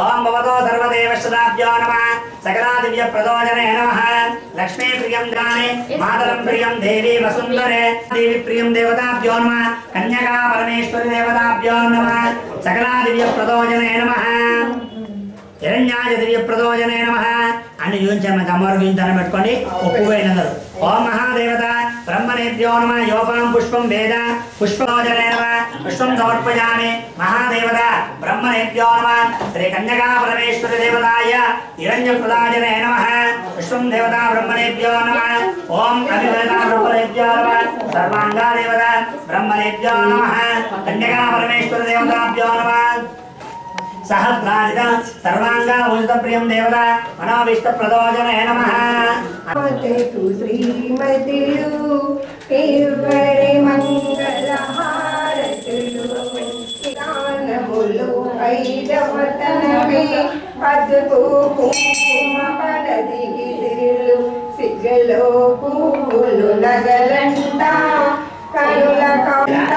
ओम भवतो सर्वदेवश्चदाभ्यो नमः सकलादिव्य प्रदोजने नमः लक्ष्मी प्रियं दाने मातरं प्रियं देवी वसुंधरे देवी प्रियं देवताभ्यो नमः कन्यका परमेश्वरी देवताभ्यो नमः सकलादिव्य प्रदोजने नमः हिरण्याय दिव्य प्रदोजने नमः అని యూంచమ కమర్ గింతన పెట్టుకొని ఒప్పువేనందరు ఓం మహాదేవత బ్రహ్మనేభ్యో నమః యోపం పుష్పం వేద పుష్పోజనే నమః పుష్పం సమర్పయామి మహాదేవత బ్రహ్మనేభ్యో నమః శ్రీ కన్యకా పరమేశ్వరి దేవతాయ హిరణ్య ప్రదాజనే నమః పుష్పం దేవతా బ్రహ్మనేభ్యో నమః ఓం అభివేద బ్రహ్మనేభ్యో నమః సర్వాంగా దేవత బ్రహ్మనేభ్యో నమః కన్యకా పరమేశ్వరి దేవతాభ్యో నమః सहस्राधिका सर्वांगा उन्नत प्रियं देवता मनोविष्ट प्रदोजने नमः तु श्रीमतिलु इवरे मंगलहारतुलु दानमुलु ऐदवतनमे पदपु कुंकुम पडदिगिरिलु सिगलो पुव्वुलु नगలంట కనుల కంట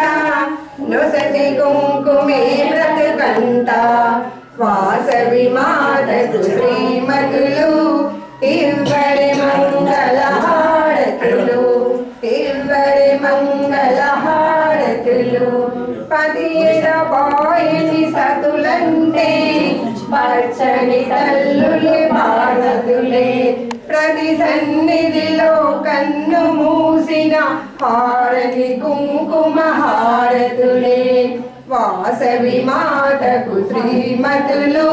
నొసటి కుంకుమే బ్రతుకంట వాసవి మాతకు శ్రీమతులు ఇవ్వరి మంగళ హారతులు ఇవ్వరి మంగళ హారతులు పదిర బాయిని సతులంటే పచ్చని తల్లులే భారతులే ప్రతి సన్నిధిలో కన్ను మూసిన హారతి కుంకుమ హారతులే వాసవి మాతకు శ్రీమతులు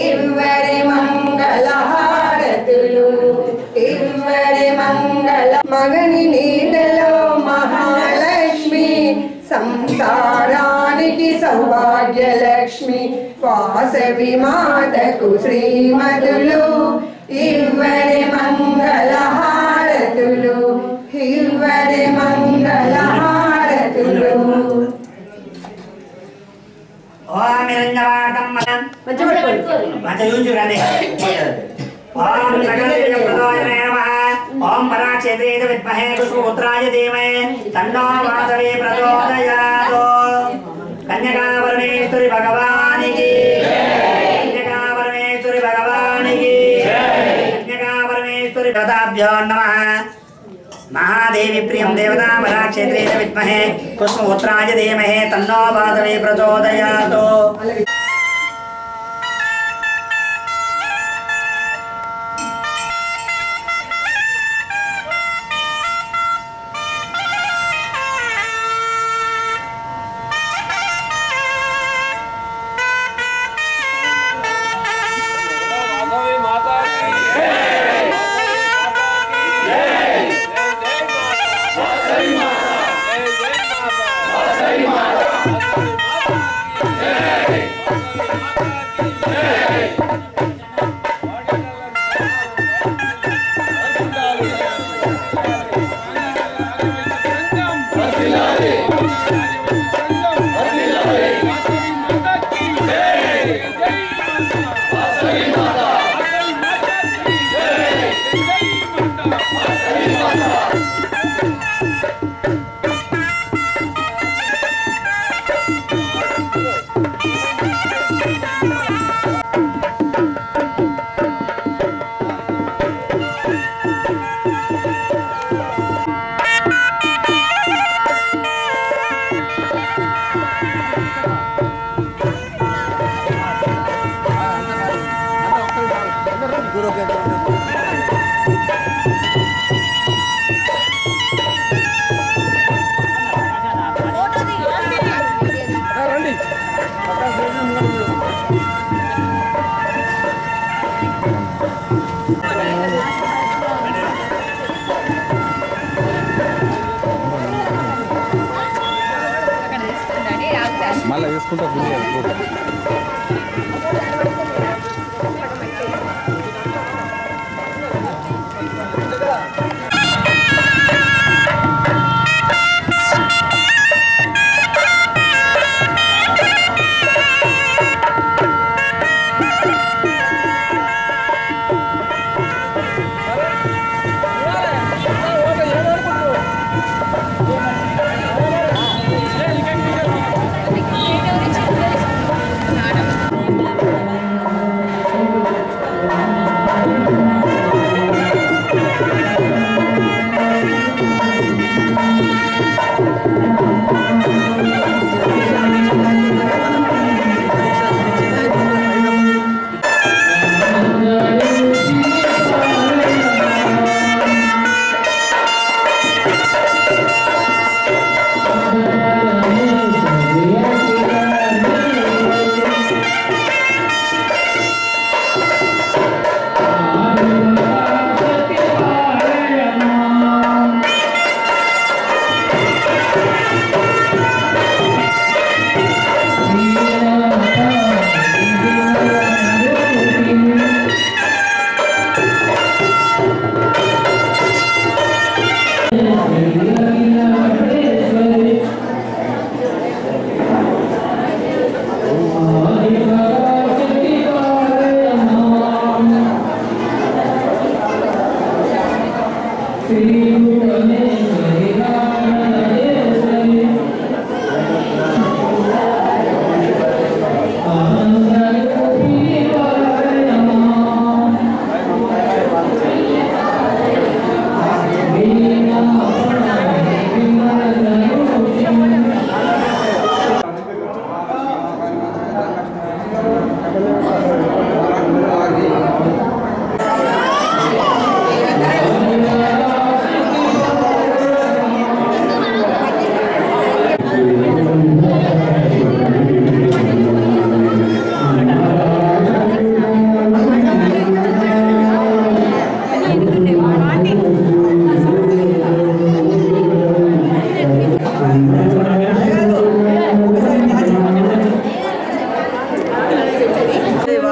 ఇవ్వరి మంగళ హారతులు ఇవ్వరి మంగళ మగని నీడలో మహాలక్ష్మి సంసారానికి సౌభాగ్యలక్ష్మి వాసవి మాతకు శ్రీమతులు ఇవ్వరి మంగళ హారతులు ఇవ్వరి మంగళ హారతులు ओम निरंजनार्थम मंच यूंचु गाने ओम सकलदेव प्रदोजने नमः ओम पराक्षेत्रेय विद्महे पुष्पपुत्राय धीमहि तन्नो वासवे प्रचोदयात् कन्यका परमेश्वरी भगवानी की कन्यका परमेश्वरी भगवानी की कन्यका परमेश्वरी प्रदाभ्यो नमः महादेवी प्रियं देवता पराक्षेत्रे विद्महे पुष्पपुत्राय धीमहि तन्नो वासवे प्रचोदयात् మళ్ళీ వేసుకుంటా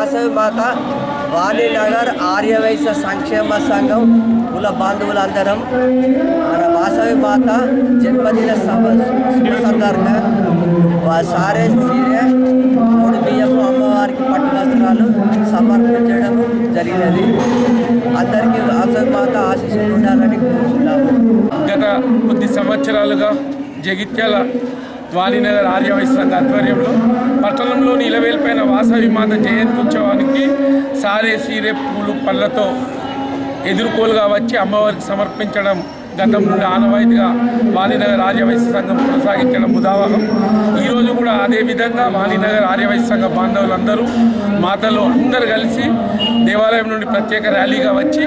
వాసవి మాత వాణినగర్ ఆర్యవైశ్య సంక్షేమ సంఘం కుల బాంధవులందరం మన వాసవి మాత జన్మదిన శుభ సందర్భంగా సారే సీరే మూడు బియ్యపు అమ్మవారికి పట్టు వస్త్రాలు సమర్పించడం జరిగినది. అందరికీ వాసవి మాత ఆశీస్సులు ఉండాలని కోరుతున్నాము. గత కొద్ది సంవత్సరాలుగా జగిత్యాల వాణినగర్ ఆర్యవైశ్య సంఘ ఆధ్వర్యంలో పట్టణంలోని ఇలవేల్పైన వాసవి మాత జయంతి ఉత్సవానికి సారే సీరే పూలు పళ్ళతో ఎదుర్కోలుగా వచ్చి అమ్మవారికి సమర్పించడం గతం నుండి ఆనవాయితీగా వాణినగర్ ఆర్యవైశ్య సంఘం కొనసాగించడం ముదావహం. ఈరోజు కూడా అదేవిధంగా వాణినగర్ ఆర్యవైశ్య సంఘ బాంధవులందరూ మాతలు అందరూ కలిసి దేవాలయం నుండి ప్రత్యేక ర్యాలీగా వచ్చి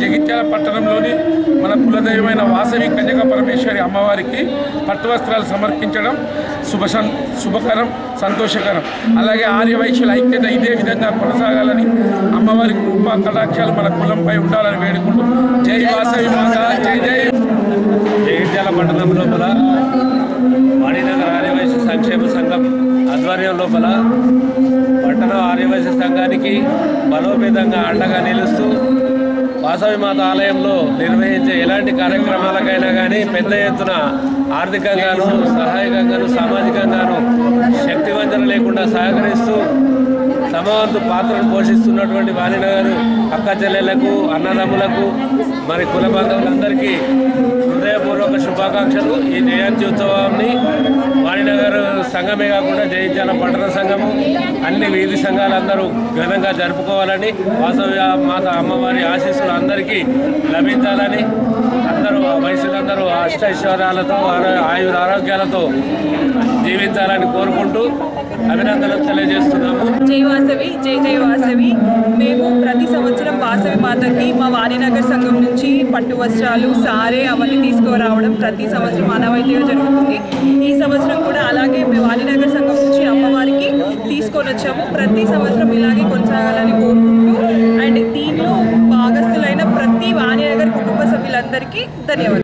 జగిత్యాల పట్టణంలోని మన కులదైవమైన వాసవి కన్యక పరమేశ్వరి అమ్మవారికి పట్టు వస్త్రాలు సమర్పించడం శుభకరం, సంతోషకరం. అలాగే ఆర్యవైశ్యుల ఐక్యత ఇదే విధంగా కొనసాగాలని, అమ్మవారి కృపా కటాక్షాలు మన కులంపై ఉండాలని వేడుకుంటూ జై వాసవి మాత, జై జై. జగిత్యాల పట్టణం లోపల వాణినగర్ ఆర్యవైశ్య సంక్షేమ సంఘం ఆధ్వర్యం లోపల పట్టణ ఆర్యవైశ్య సంఘానికి బలోపేతంగా అండగా నిలుస్తూ వాసవి మాత ఆలయంలో నిర్వహించే ఎలాంటి కార్యక్రమాలకైనా కానీ పెద్ద ఎత్తున ఆర్థికంగాను, సహాయకంగాను, సామాజికంగాను శక్తివంచన లేకుండా సహకరిస్తూ తమ వంతు పాత్రను పోషిస్తున్నటువంటి వాణినగర్ అక్క చెల్లెళ్లకు, అన్నదమ్ములకు, మరి కుల బాంధవులందరికీ హృదయపూర్వక శుభాకాంక్షలు. ఈ జయంతి ఉత్సవాన్ని వాణినగర్ సంఘమే కాకుండా జగిత్యాల పట్టణ సంఘము, అన్ని వీధి సంఘాలందరూ ఘనంగా జరుపుకోవాలని, వాసవి మాత అమ్మవారి ఆశీస్సులు అందరికీ లభించాలని, అందరూ వయసులందరూ అష్టైశ్వర్యాలతో ఆయుర ఆరోగ్యాలతో జీవించాలని కోరుకుంటూ అభినందనలు తెలియజేస్తున్నాము. జై వాసవి, జై జై వాసవి. మేము ప్రతి సంవత్సరం వాసవి మాతకి మా వాణినగర్ సంఘం నుంచి పట్టు వస్త్రాలు, సారే అవన్నీ తీసుకురావడం ప్రతి సంవత్సరం ఆనవాయితీగా జరుగుతుంది. ఈ సంవత్సరం కూడా అలాగే మేము వాణినగర్ సంఘం నుంచి అమ్మవారికి తీసుకొని వచ్చాము. ప్రతి సంవత్సరం ఇలాగే కొనసాగాలని కోరుకుంటూ అండ్ దీనిలో భాగస్థులైన ప్రతి వాణినగర్ కుటుంబ సభ్యులందరికీ ధన్యవాదాలు.